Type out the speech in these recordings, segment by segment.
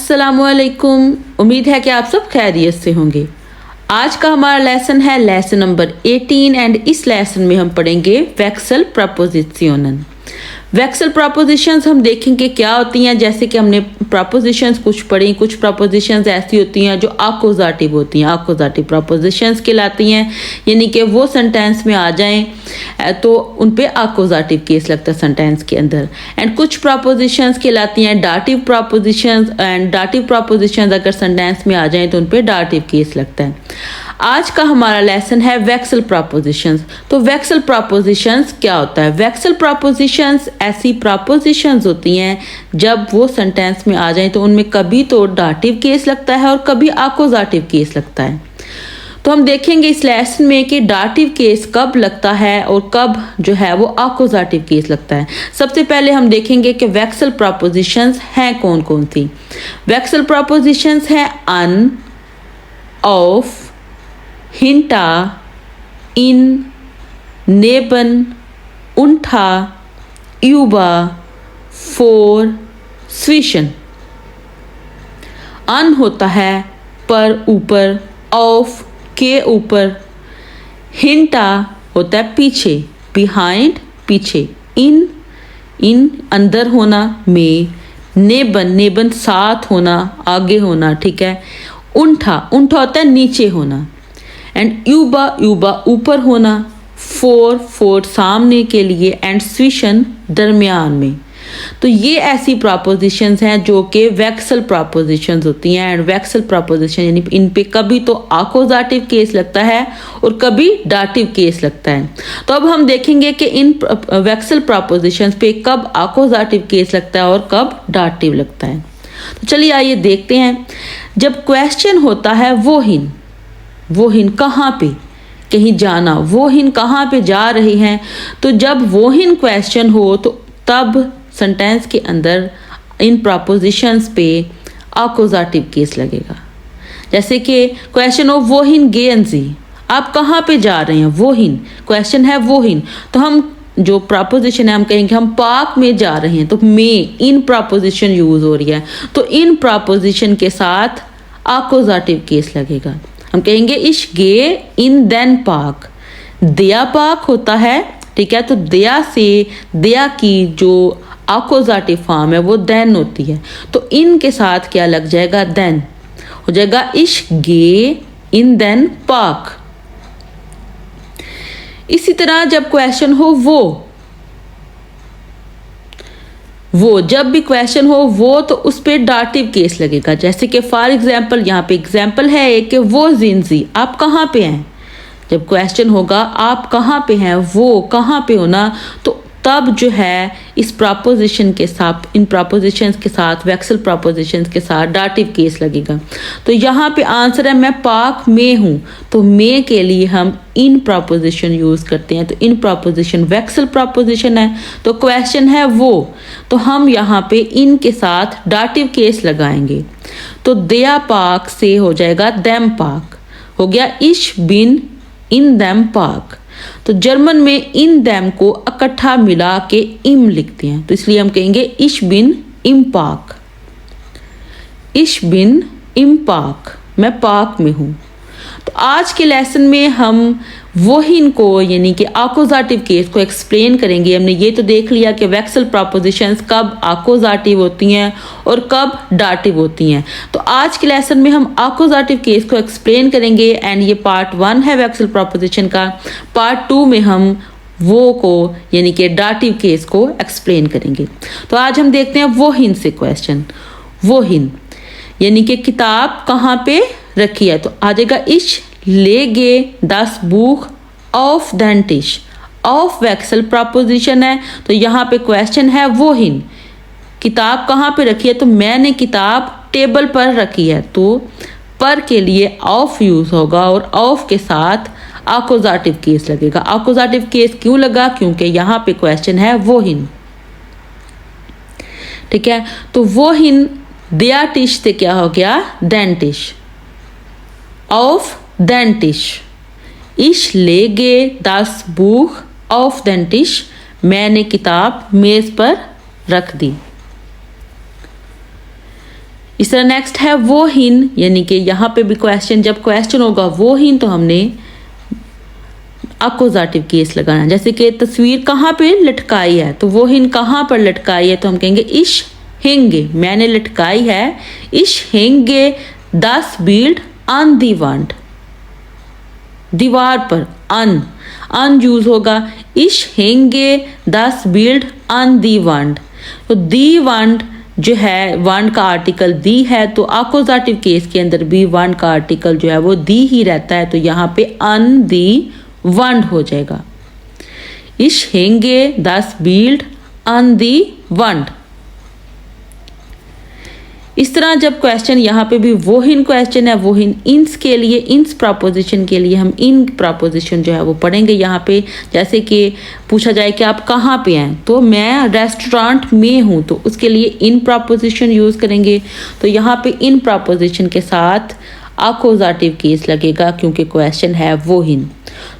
अस्सलामुअलैकुम। उम्मीद है कि आप सब खैरियत से होंगे। आज का हमारा लेसन है लेसन नंबर 18 एंड इस लेसन में हम पढ़ेंगे वेक्सल प्रपोजिशनन। वेक्सल प्रपोजिशंस हम देखेंगे क्या होती हैं। जैसे कि हमने प्रपोजिशंस कुछ पढ़ी, कुछ प्रपोजिशंस ऐसी होती हैं जो आकोजाटिव होती हैं, आकोजाटिव प्रपोजिशंस कहलाती हैं, यानी कि वो सेंटेंस में आ जाएं तो उन पे आकोजाटिव केस लगता है सेंटेंस के अंदर। एंड कुछ प्रपोजिशंस कहलाती हैं dative propositions, and dative propositions अगर सेंटेंस में आ जाएं तो उन पे डाटिव केस लगता है। आज का हमारा लेसन है वेक्सल प्रपोजिशंस। तो वेक्सल प्रपोजिशंस क्या होता है? वेक्सल प्रपोजिशंस ऐसी प्रपोजिशंस होती हैं जब वो सेंटेंस में आ जाएं तो उनमें कभी तो डाटिव केस लगता है और कभी आकोजाटिव केस लगता है। तो हम देखेंगे इस लेसन में कि डाटिव केस कब लगता है और कब जो है वो आकोजाटिव केस लगता है। सबसे पहले हम देखेंगे कि वेक्सल प्रपोजिशंस हैं कौन कौन सी। वेक्सल प्रपोजिशंस हैं अन, ऑफ, हिंटा, इन, नेबन, उंठा, युबा, फोर, स्विशन। अन होता है पर ऊपर, ऑफ के ऊपर, हिंटा होता है पीछे, बिहाइंड पीछे, इन अंदर होना, में, नेबन नेबन साथ होना, आगे होना, ठीक है। उंठा होता है नीचे होना, एंड युबा ऊपर होना, फोर सामने के लिए, एंड स्विशन दरमियान में। तो ये ऐसी प्रपोजिशंस हैं जो कि वेक्सल प्रपोजिशंस होती हैं। एंड वेक्सल प्रपोजिशन यानी इन पे कभी तो आकोजाटिव केस लगता है और कभी डाटिव केस लगता है। तो अब हम देखेंगे कि इन वेक्सल प्रपोजिशंस पे कब आकोजाटिव केस लगता है और कब डाटिव लगता है। तो चलिए आइए देखते हैं। जब क्वेश्चन होता है वो हिन कहाँ पे, कहीं जाना, वो हिन कहाँ पे जा रहे हैं, तो जब वो हिन क्वेश्चन हो तो तब सेंटेंस के अंदर इन प्रपोजिशंस पे आकोजाटिव केस लगेगा। जैसे कि क्वेश्चन हो वो हिन गेन जी, आप कहाँ पे जा रहे हैं, वो हिन क्वेश्चन है वो हिन, तो हम जो प्रपोजिशन है हम कहेंगे हम पार्क में जा रहे हैं, तो में इन प्रपोजिशन यूज हो रही है, तो इन प्रपोजिशन के साथ आकोजाटिव केस लगेगा। हम कहेंगे इश गे in then park, Daya park होता है, ठीक है। तो दया से दया की जो आकोजाटिव फॉर्म है वो देन होती है, तो इन के साथ क्या लग जाएगा, देन हो जाएगा इश गे इन देन पार्क। इसी तरह जब क्वेश्चन हो वो जब भी क्वेश्चन हो वो तो उस पर डाटिव केस लगेगा। जैसे कि फॉर एग्जाम्पल यहाँ पे एग्जाम्पल है एक कि वो जिंजी, आप कहाँ पे हैं। जब क्वेश्चन होगा आप कहाँ पे हैं, वो कहाँ पे होना, तो तब जो है इस प्रपोजिशन के साथ, इन प्रपोजिशंस के साथ, वेक्सल प्रपोजिशंस के साथ डाटिव केस लगेगा। तो यहाँ पे आंसर है मैं पार्क में हूँ, तो में के लिए हम इन प्रपोजिशन यूज करते हैं। तो इन प्रपोजिशन वेक्सल प्रपोजिशन है, तो क्वेश्चन है वो, तो हम यहाँ पे इन के साथ डाटिव केस लगाएंगे। तो दया पार्क से हो जाएगा देम पार्क, हो गया इश बिन इन देम पार्क। तो जर्मन में इन देम को इकट्ठा मिला के इम लिखते हैं, तो इसलिए हम कहेंगे इश बिन इम पार्क, इश बिन इम पार्क, मैं पार्क में हूँ। तो आज के लेसन में हम वोहिन को यानी कि आकोजाटिव केस को एक्सप्लेन करेंगे। हमने ये तो देख लिया कि वेक्सल प्रपोजिशंस कब आकोजाटिव होती हैं और कब डाटिव होती हैं। तो आज के लेसन में हम आकोजाटिव केस को एक्सप्लेन करेंगे, एंड ये पार्ट 1 है वेक्सल प्रपोजिशन का। पार्ट 2 में हम वो को यानी कि डाटिव केस को एक्सप्लेन करेंगे। तो आज हम देखते हैं वोहिन से क्वेश्चन। वोहिन यानी कि किताब कहाँ पे रखी है, तो आ जाएगा इश लेगे दस बुक ऑफ डेंटिश। ऑफ वेक्सल प्रपोजिशन है, तो यहाँ पे क्वेश्चन है वो हिन, किताब कहाँ पे रखी है, तो मैंने किताब टेबल पर रखी है, तो पर के लिए ऑफ यूज होगा और ऑफ के साथ आकोजाटिव केस लगेगा। आकोजाटिव केस क्यों लगा, क्योंकि यहाँ पे क्वेश्चन है वो हिन, ठीक है। तो वो हिन दया टिश से क्या हो गया, डेंटिश, ऑफ डेंटिश। इश लेगे दस बुक ऑफ डेंटिश, मैंने किताब मेज पर रख दी। इस तरह नेक्स्ट है वो हिन, यानी कि यहाँ पे भी क्वेश्चन, जब क्वेश्चन होगा वो हिन तो हमने अकोजाटिव केस लगाना है। जैसे कि तस्वीर कहाँ पे लटकाई है, तो वो हिन कहाँ पर लटकाई है, तो हम कहेंगे इश हेंगे, मैंने लटकाई है इश हेंगे दस बिल्ड अन दी वंड, दीवार पर अन यूज होगा। इश हेंगे दस बिल्ड अन दी वंड, तो दी वंड जो है वंड का आर्टिकल दी है, तो अकोजाटिव केस के अंदर भी वंड का आर्टिकल जो है वो दी ही रहता है, तो यहाँ पे अन दी वंड हो जाएगा। इश हेंगे दस बिल्ड अन दी वंड। इस तरह जब क्वेश्चन यहाँ पे भी वो हिन क्वेश्चन है, वो हिन इंस के लिए, इंस प्रपोजिशन के लिए हम इन प्रपोजिशन जो है वो पढ़ेंगे यहाँ पे। जैसे कि पूछा जाए कि आप कहाँ पे हैं, तो मैं रेस्टोरेंट में हूँ, तो उसके लिए इन प्रपोजिशन यूज़ करेंगे। तो यहाँ पे इन प्रपोजिशन के साथ अकोजाटिव केस लगेगा क्योंकि क्वेश्चन है वो हिन।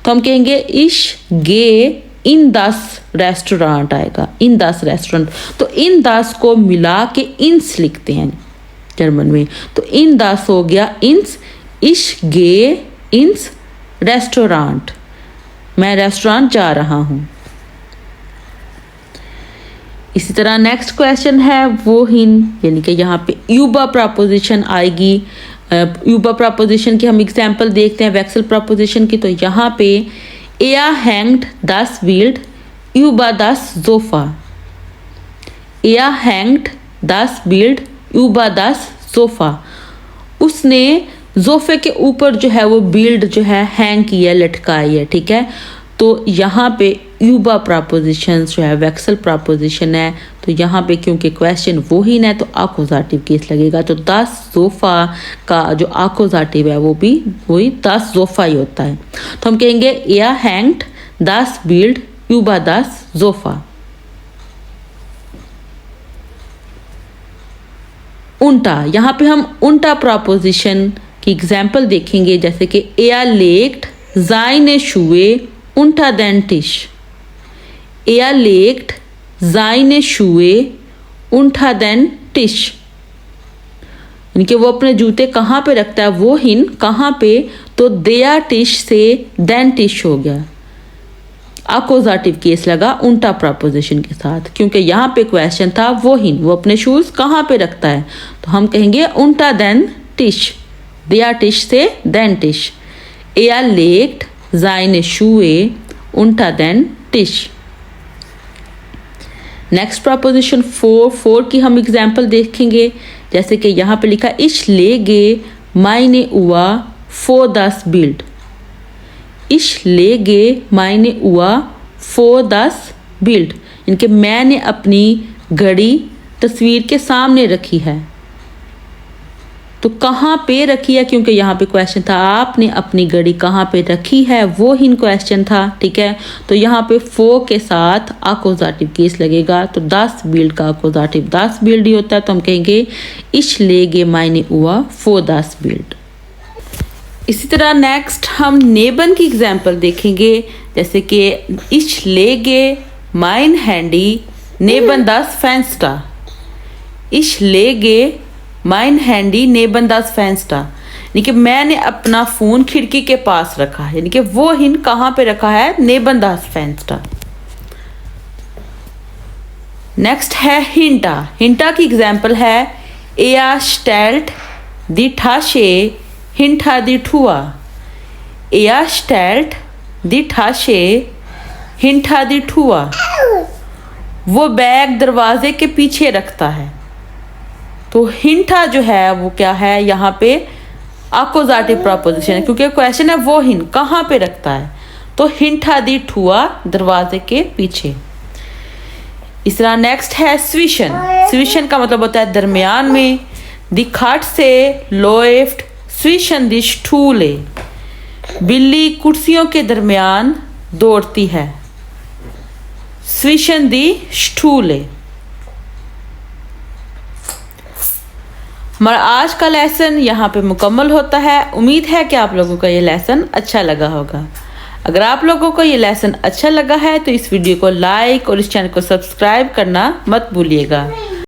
तो हम कहेंगे इश गे इन 10 रेस्टोरेंट आएगा, इन 10 रेस्टोरेंट। तो इन 10 को मिला के इंस लिखते हैं जर्मन में, तो इन 10 हो गया इंस। इश गे इंस रेस्टोरेंट, मैं रेस्टोरेंट जा रहा हूं। इसी तरह नेक्स्ट क्वेश्चन है वो हिन, यानी कि यहाँ पे यूबा प्रपोजिशन आएगी। यूबा प्रपोजिशन की हम एग्जाम्पल देखते हैं वेक्सल प्रपोजिशन की। तो यहाँ पे एया हैंग्ड दस बिल्ड यूबा दस जोफा, एया हैंग्ड दस बिल्ड यूबा दस सोफा, उसने जोफे के ऊपर जो है वो बिल्ड जो है हैंग किया, लटकाई है, ठीक है। तो यहाँ पे यूबा प्रपोजिशन जो है वेक्सल प्रपोजिशन है, तो यहाँ पे क्योंकि क्वेश्चन वो ही है तो अकोजाटिव केस लगेगा। तो 10 सोफा का जो अकोजाटिव है वो भी वही 10 सोफा ही होता है। तो हम कहेंगे या हैंग्ड 10 बिल्ड यूबा 10 सोफा। उल्टा, यहाँ पे हम उल्टा प्रपोजिशन की एग्जाम्पल देखेंगे। जैसे कि एया legged seine Schuhe unter den Tisch, er legt seine Schuhe unter den Tisch, यानी कि वो अपने जूते कहाँ पे रखता है, वो हिन कहाँ पे, तो der Tisch से den Tisch हो गया, अकोजाटिव केस लगा उल्टा प्रपोजिशन के साथ, क्योंकि यहाँ पे क्वेश्चन था वो हिन, वो अपने शूज कहाँ पे रखता है, तो हम कहेंगे unter den Tisch, der Tisch से den Tisch, er legt seine Schuhe unter den Tisch। Next preposition 4 की हम एग्जाम्पल देखेंगे। जैसे कि यहाँ पे लिखा ich lege meine Uhr vor das Bild, ich lege meine Uhr vor das Bild, इनके मैंने अपनी घड़ी तस्वीर के सामने रखी है। तो कहाँ पे रखी है, क्योंकि यहाँ पे क्वेश्चन था आपने अपनी घड़ी कहाँ पे रखी है, वो हिन क्वेश्चन था, ठीक है। तो यहाँ पे 4 के साथ अकोजाटिव केस लगेगा। तो 10 बिल्ड का अकोजाटिव 10 बिल्ड ही होता है, तो हम कहेंगे ich lege meine Uhr vor das Bild। इसी तरह नेक्स्ट हम नेबन की एग्जाम्पल देखेंगे। जैसे कि ich lege mein Handy neben das Fenster, ich lege mein Handy neben das Fenster, यानी कि मैंने अपना फ़ोन खिड़की के पास रखा है, यानी कि वो हिन कहाँ पे रखा है, neben das Fenster। नेक्स्ट है हिंटा। हिंटा की एग्जाम्पल है er stellt die Tasche hinter die Tür, er stellt die Tasche hinter die Tür, वो बैग दरवाजे के पीछे रखता है। तो हिंटा जो है वो क्या है, यहाँ पे अकोजाटिव प्रपोजिशन है, क्योंकि क्वेश्चन है वो हिन कहाँ पे रखता है, तो हिंटा दी ठुआ दरवाजे के पीछे। इस तरह नेक्स्ट है स्विशन। स्विशन का मतलब होता है दरमियान में। दी खाट से लोएफ्ट स्विशन दी स्टूले, बिल्ली कुर्सियों के दरमियान दौड़ती है, स्विशन दी स्टूले। हमारा आज का लेसन यहाँ पे मुकम्मल होता है। उम्मीद है कि आप लोगों को ये लेसन अच्छा लगा होगा। अगर आप लोगों को ये लेसन अच्छा लगा है तो इस वीडियो को लाइक और इस चैनल को सब्सक्राइब करना मत भूलिएगा।